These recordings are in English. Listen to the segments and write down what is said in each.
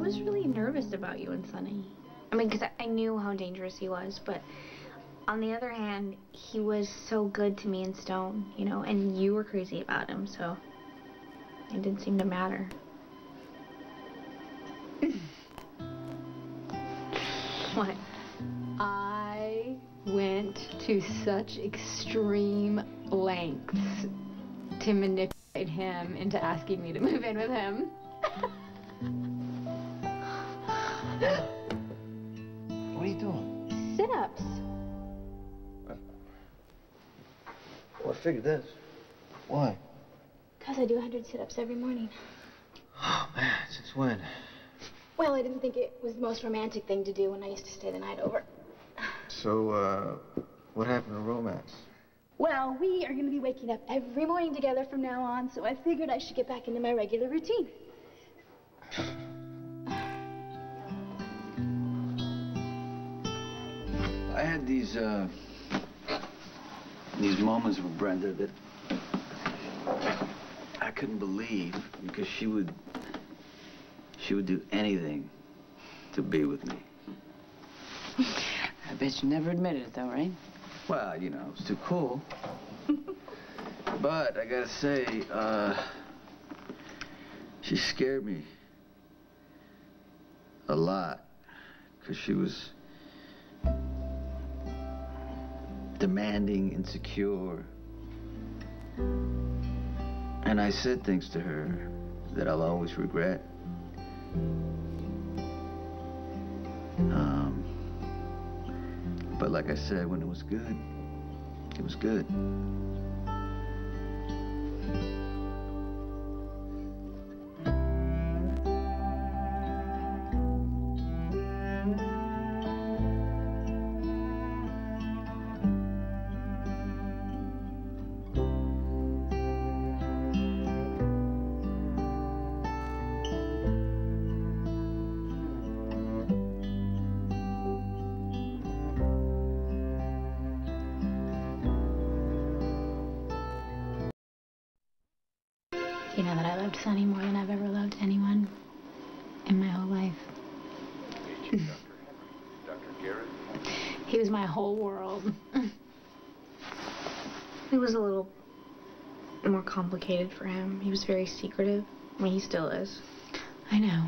was really nervous about you and Sonny. I mean, because I knew how dangerous he was, but on the other hand, he was so good to me and Stone, you know, and you were crazy about him, so it didn't seem to matter. What? I went to such extreme lengths to manipulate him into asking me to move in with him. What are you doing? Sit-ups. Well, I figured this. Why? Because I do 100 sit-ups every morning. Oh, man, since when? Well, I didn't think it was the most romantic thing to do when I used to stay the night over. So, what happened to romance? Well, we are going to be waking up every morning together from now on, so I figured I should get back into my regular routine. I had these moments with Brenda that I couldn't believe, because she would do anything to be with me. I bet you never admitted it, though, right? Well, you know, it was too cool. But I gotta say, she scared me a lot, because she was demanding, insecure. And I said things to her that I'll always regret. But like I said, when it was good, it was good. You know that I loved Sonny more than I've ever loved anyone in my whole life. Dr. Garrett? He was my whole world. It was a little more complicated for him. He was very secretive. I mean, he still is. I know.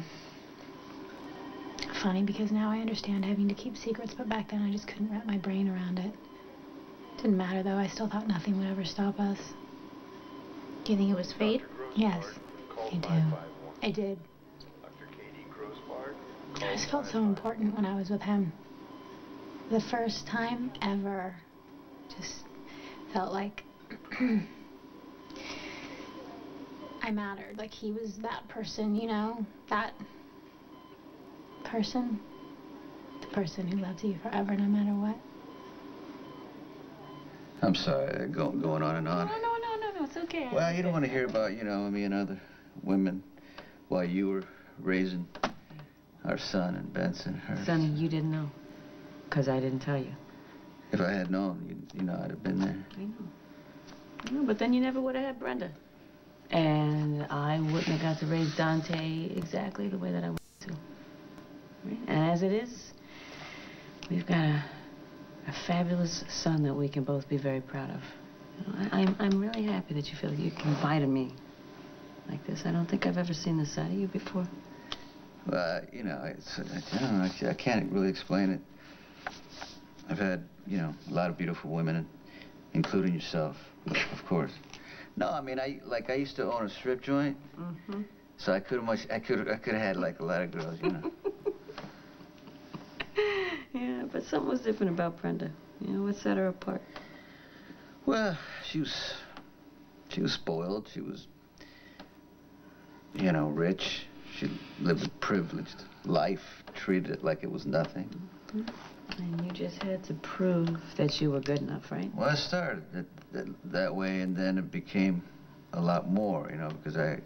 Funny, because now I understand having to keep secrets, but back then I just couldn't wrap my brain around it. Didn't matter, though. I still thought nothing would ever stop us. Do you think it was fate? Yes, I do. I did. I just felt so important when I was with him. The first time ever, just felt like I mattered. Like he was that person, you know? That person. The person who loves you forever no matter what. I'm sorry, going on and on. No, it's okay. Well, you don't want to hear about, you know, me and other women while you were raising our son and Benson. Her. Sonny, you didn't know, because I didn't tell you. If I had known, you know, I'd have been there. I know, but then you never would have had Brenda. And I wouldn't have got to raise Dante exactly the way that I wanted to. Right? And as it is, we've got a fabulous son that we can both be very proud of. You know, I'm really happy that you feel that you can confide in me like this. I don't think I've ever seen this side of you before. Well, you know, I don't know, I can't really explain it. I've had, you know, a lot of beautiful women, including yourself, of course. No, I mean, I used to own a strip joint, so I could have had like a lot of girls, you know. Yeah, but something was different about Brenda. You know, what set her apart? Well, she was spoiled. She was, you know, rich. She lived a privileged life, treated it like it was nothing. And you just had to prove that you were good enough, right? Well, I started that way, and then it became a lot more, you know, because I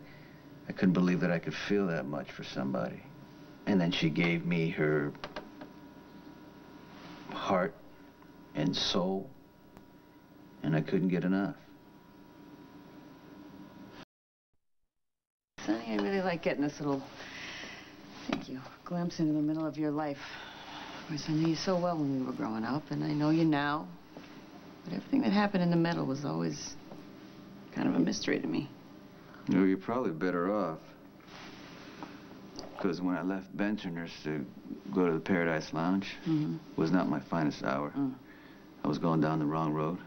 couldn't believe that I could feel that much for somebody. And then she gave me her heart and soul, and I couldn't get enough. Sonny, I really like getting this little Thank you. A glimpse into the middle of your life. Of course, I knew you so well when we were growing up, and I know you now. But everything that happened in the middle was always kind of a mystery to me. Well, you're probably better off. Because when I left Bencherners to go to the Paradise Lounge, was not my finest hour. I was going down the wrong road.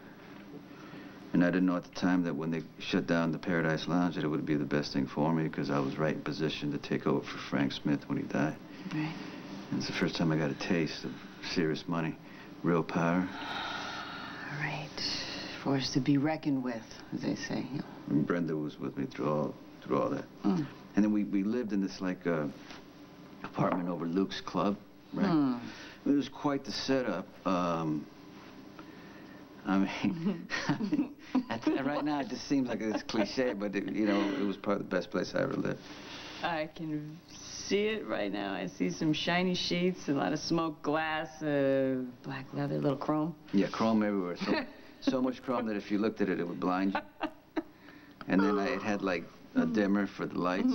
And I didn't know at the time that when they shut down the Paradise Lounge that it would be the best thing for me because I was right in position to take over for Frank Smith when he died. Right. And it's the first time I got a taste of serious money, real power. Right. Force to be reckoned with, as they say. And Brenda was with me through all that. And then we lived in this, like, apartment over Luke's club, right? It was quite the setup. I mean, right now it just seems like it's cliche, but, you know, it was probably the best place I ever lived. I can see it right now. I see some shiny sheets, a lot of smoked glass, black leather, little chrome. Yeah, chrome everywhere. So much chrome that if you looked at it, it would blind you. And then it had, like, a dimmer for the lights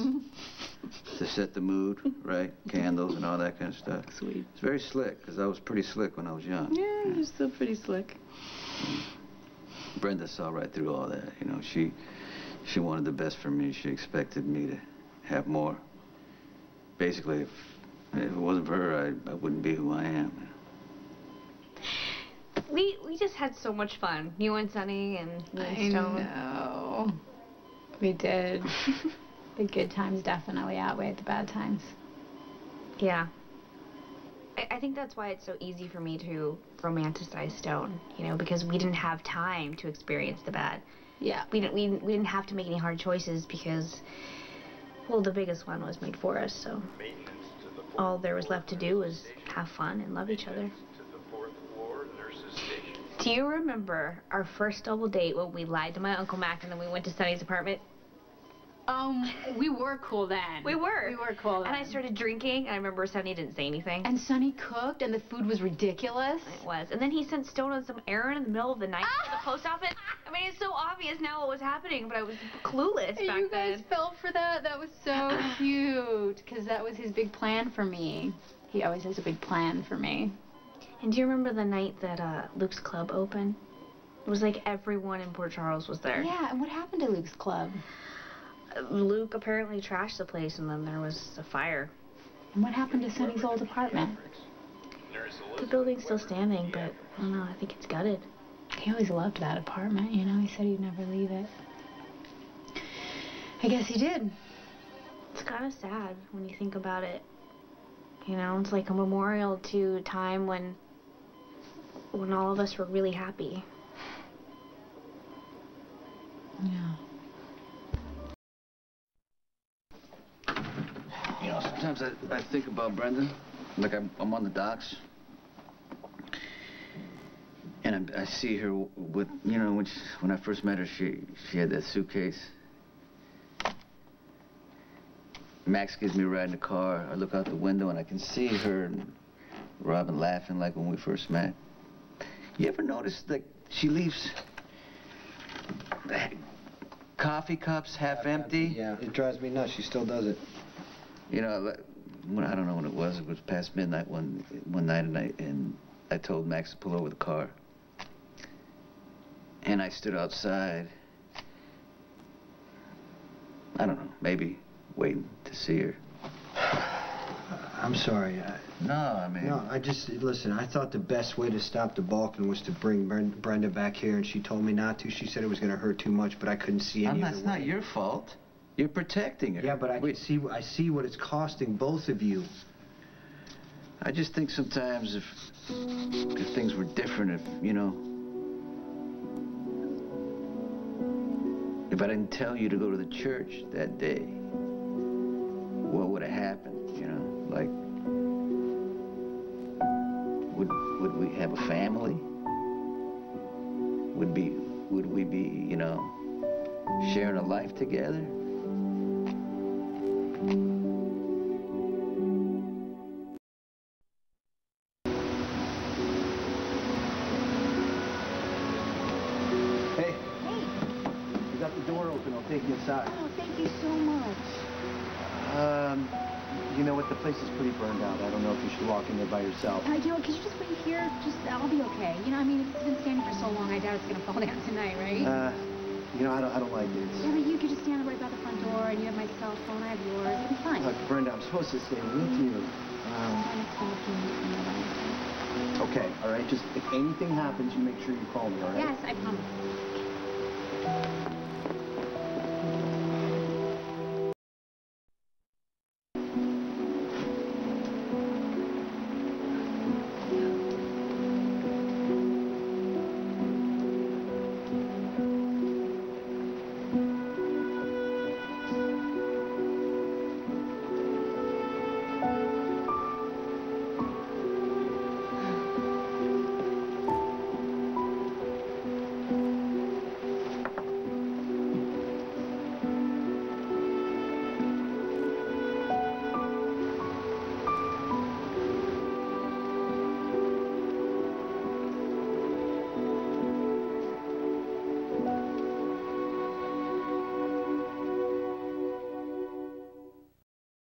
to set the mood, right? Candles and all that kind of stuff. Sweet. It's very slick, because I was pretty slick when I was young. Yeah, you're still pretty slick. Brenda saw right through all that, you know. She wanted the best for me. She expected me to have more. Basically, if it wasn't for her, I wouldn't be who I am. We just had so much fun. You and Sonny and me and Stone. I know. We did. The good times definitely outweighed the bad times. Yeah. I think that's why it's so easy for me to romanticize Stone, you know, because we didn't have time to experience the bad. Yeah. We didn't have to make any hard choices because, well, the biggest one was made for us, so all there was left to do was have fun and love each other. Do you remember our first double date when we lied to my Uncle Mac and then we went to Sonny's apartment? We were cool then. We were. We were cool then. And I started drinking, and I remember Sonny didn't say anything. And Sonny cooked, and the food was ridiculous. It was. And then he sent Stone on some errand in the middle of the night to the post office. I mean, it's so obvious now what was happening, but I was clueless back then. You guys fell for that? That was so cute, because that was his big plan for me. He always has a big plan for me. And do you remember the night that Luke's club opened? It was like everyone in Port Charles was there. Yeah, and what happened to Luke's club? Luke apparently trashed the place, and then there was a fire. And what happened to Sonny's old apartment? The building's still standing, but I don't know, I think it's gutted. He always loved that apartment, you know? He said he'd never leave it. I guess he did. It's kind of sad when you think about it. You know, it's like a memorial to a time when all of us were really happy. Yeah. You know, sometimes I think about Brenda, like I'm on the docks, and I see her with, you know, when I first met her, she had that suitcase. Max gives me a ride in the car. I look out the window and I can see her and Robin laughing like when we first met. You ever notice that she leaves coffee cups half empty? Yeah, it drives me nuts. She still does it. You know, I don't know when it was past midnight one night, and I told Max to pull over the car. And I stood outside. I don't know, maybe waiting to see her. I'm sorry. No, I mean... No, listen, I thought the best way to stop the balking was to bring Brenda back here, and she told me not to. She said it was going to hurt too much, but I couldn't see any other way. That's not your fault. You're protecting her. Yeah, but I see what it's costing both of you. I just think sometimes if things were different, if I didn't tell you to go to the church that day, what would have happened, you know? Like, would we have a family? Would we be, you know, sharing a life together? Hey. You got the door open. I'll take you inside. Oh, thank you so much. you know what? The place is pretty burned out. I don't know if you should walk in there by yourself. You know, could you just wait here? I'll be okay. You know, I mean, it's been standing for so long, I doubt it's gonna fall down tonight, right? You know, I don't like it. Yeah, but you could just stand right by the front door, and you have my cell phone, I have yours. It'll be fine. Look, Brenda, I'm supposed to stay with you. Okay, all right? Just, if anything happens, you make sure you call me, all right? Yes, I promise.